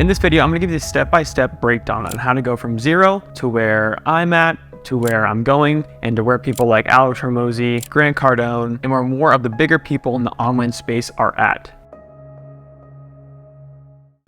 In this video, I'm gonna give you a step-by-step breakdown on how to go from 0 to where I'm at, to where I'm going, and to where people like Alex Hormozi, Grant Cardone, and where more of the bigger people in the online space are at.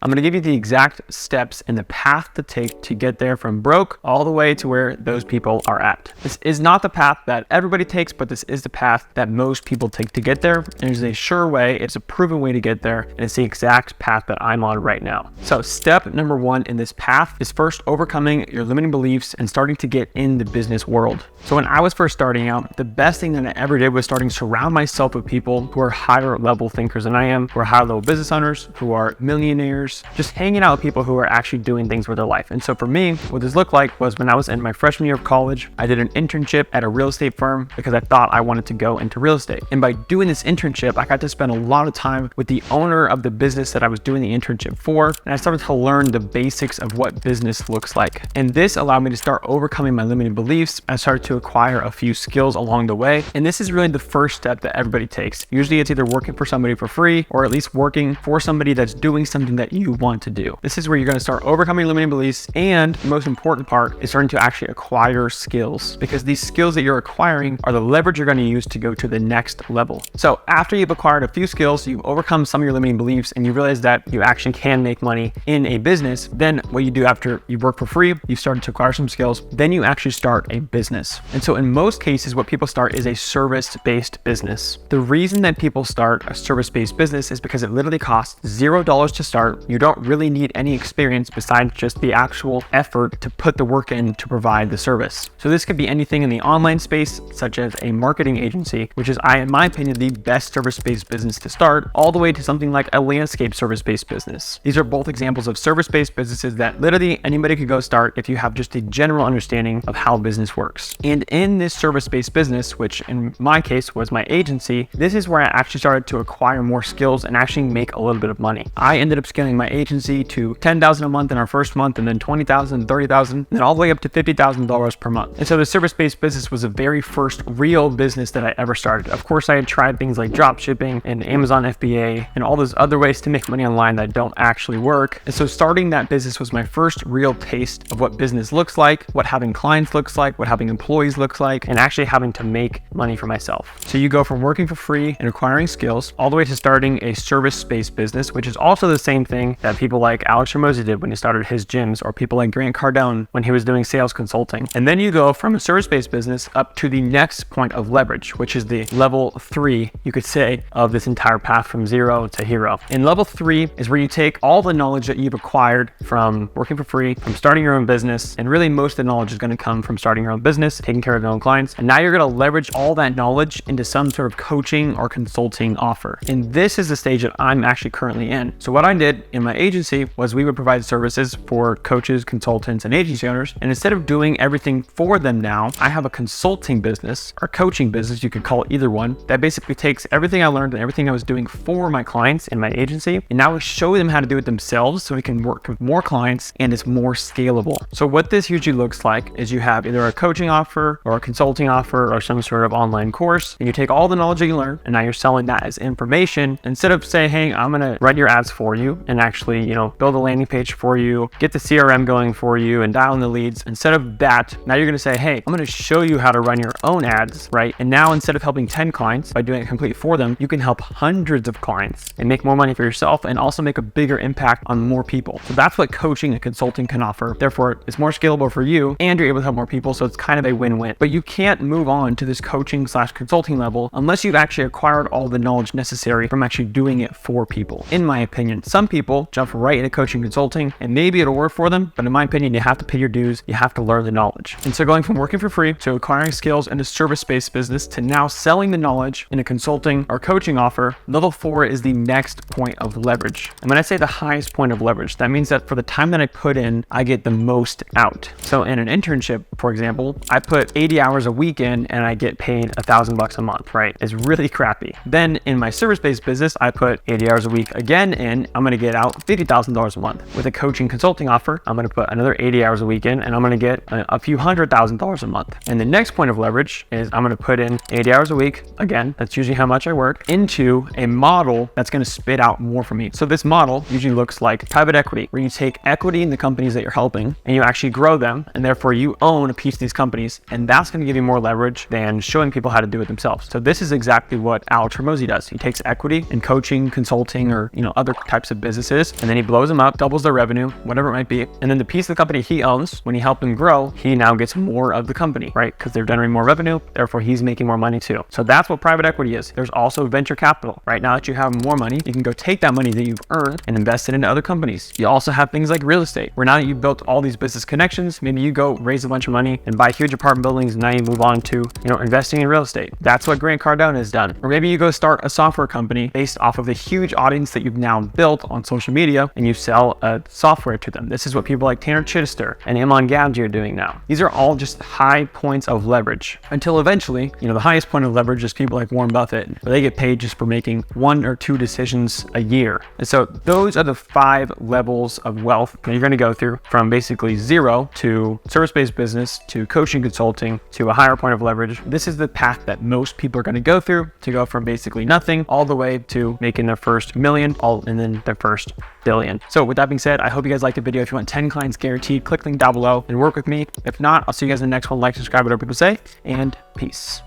I'm gonna give you the exact steps and the path to take to get there from broke all the way to where those people are at. This is not the path that everybody takes, but this is the path that most people take to get there. And it's a sure way, it's a proven way to get there, and it's the exact path that I'm on right now. So step number 1 in this path is first overcoming your limiting beliefs and starting to get in the business world. So when I was first starting out, the best thing that I ever did was starting to surround myself with people who are higher level thinkers than I am, who are higher level business owners, who are millionaires, just hanging out with people who are actually doing things with their life. And so for me, what this looked like was when I was in my freshman year of college, I did an internship at a real estate firm because I thought I wanted to go into real estate. And by doing this internship, I got to spend a lot of time with the owner of the business that I was doing the internship for. And I started to learn the basics of what business looks like. And this allowed me to start overcoming my limiting beliefs. I started to acquire a few skills along the way. And this is really the first step that everybody takes. Usually it's either working for somebody for free or at least working for somebody that's doing something that you want to do. This is where you're going to start overcoming limiting beliefs, and the most important part is starting to actually acquire skills, because these skills that you're acquiring are the leverage you're going to use to go to the next level. So after you've acquired a few skills, you've overcome some of your limiting beliefs, and you realize that you actually can make money in a business, then what you do after you work for free, you've started to acquire some skills, then you actually start a business. And so in most cases, what people start is a service-based business. The reason that people start a service-based business is because it literally costs $0 to start. You don't really need any experience besides just the actual effort to put the work in to provide the service. So this could be anything in the online space, such as a marketing agency, which is, in my opinion, the best service-based business to start, all the way to something like a landscape service-based business. These are both examples of service-based businesses that literally anybody could go start if you have just a general understanding of how business works. And in this service-based business, which in my case was my agency, this is where I actually started to acquire more skills and actually make a little bit of money. I ended up scaling my agency to $10,000 a month in our first month, and then $20,000, $30,000, and then all the way up to $50,000 per month. And so the service-based business was the very first real business that I ever started. Of course, I had tried things like drop shipping and Amazon FBA and all those other ways to make money online that don't actually work. And so starting that business was my first real taste of what business looks like, what having clients looks like, what having employees looks like, and actually having to make money for myself. So you go from working for free and acquiring skills all the way to starting a service-based business, which is also the same thing that people like Alex Hormozi did when he started his gyms, or people like Grant Cardone when he was doing sales consulting. And then you go from a service-based business up to the next point of leverage, which is the level 3, you could say, of this entire path from 0 to hero. And level 3 is where you take all the knowledge that you've acquired from working for free, from starting your own business, and really most of the knowledge is going to come from starting your own business, taking care of your own clients. And now you're going to leverage all that knowledge into some sort of coaching or consulting offer. And this is the stage that I'm actually currently in. So what I did in my agency was we would provide services for coaches, consultants, and agency owners. And instead of doing everything for them now, I have a consulting business or coaching business, you could call it either one, that basically takes everything I learned and everything I was doing for my clients in my agency, and now we show them how to do it themselves so we can work with more clients and it's more scalable. So what this usually looks like is you have either a coaching offer or a consulting offer or some sort of online course, and you take all the knowledge that you learned and now you're selling that as information. Instead of saying, hey, I'm gonna write your ads for you and actually, build a landing page for you, get the CRM going for you and dial in the leads. Instead of that, now you're going to say, hey, I'm going to show you how to run your own ads, right? And now instead of helping 10 clients by doing it completely for them, you can help hundreds of clients and make more money for yourself and also make a bigger impact on more people. So that's what coaching and consulting can offer. Therefore, it's more scalable for you and you're able to help more people. So it's kind of a win-win. But you can't move on to this coaching/consulting level unless you've actually acquired all the knowledge necessary from actually doing it for people. In my opinion, some people jump right into coaching consulting and maybe it'll work for them, but in my opinion, you have to pay your dues, you have to learn the knowledge. And so going from working for free to acquiring skills in a service-based business to now selling the knowledge in a consulting or coaching offer, level 4 is the next point of leverage. And when I say the highest point of leverage, that means that for the time that I put in, I get the most out. So in an internship, for example, I put 80 hours a week in and I get paid $1,000 a month, right? It's really crappy. Then in my service-based business, I put 80 hours a week again in, I'm gonna get out out $50,000 a month. With a coaching consulting offer, I'm going to put another 80 hours a week in, and I'm going to get a few $100,000 a month. And the next point of leverage is I'm going to put in 80 hours a week. Again, that's usually how much I work, into a model that's going to spit out more for me. So this model usually looks like private equity, where you take equity in the companies that you're helping and you actually grow them, and therefore you own a piece of these companies, and that's going to give you more leverage than showing people how to do it themselves. So this is exactly what Alex Hormozi does. He takes equity in coaching, consulting, or other types of businesses, and then he blows them up, doubles their revenue, whatever it might be, and then the piece of the company he owns, when he helped them grow, he now gets more of the company, right? Because they're generating more revenue, therefore he's making more money too. So that's what private equity is. There's also venture capital. Right now that you have more money, you can go take that money that you've earned and invest it into other companies. You also have things like real estate, where now that you've built all these business connections, maybe you go raise a bunch of money and buy huge apartment buildings, and now you move on to investing in real estate. That's what Grant Cardone has done. Or maybe you go start a software company based off of the huge audience that you've now built on social media, and you sell software to them. This is what people like Tanner Chittister and Iman Gadzhi are doing now. These are all just high points of leverage, until eventually, the highest point of leverage is people like Warren Buffett, where they get paid just for making 1 or 2 decisions a year. And so those are the 5 levels of wealth that you're going to go through, from basically 0 to service-based business to coaching, consulting, to a higher point of leverage. This is the path that most people are going to go through, to go from basically nothing all the way to making their first million, and then their first billion. So with that being said, I hope you guys liked the video. If you want 10 clients guaranteed, click link down below and work with me. If not, I'll see you guys in the next one. Like, subscribe, whatever people say, and peace.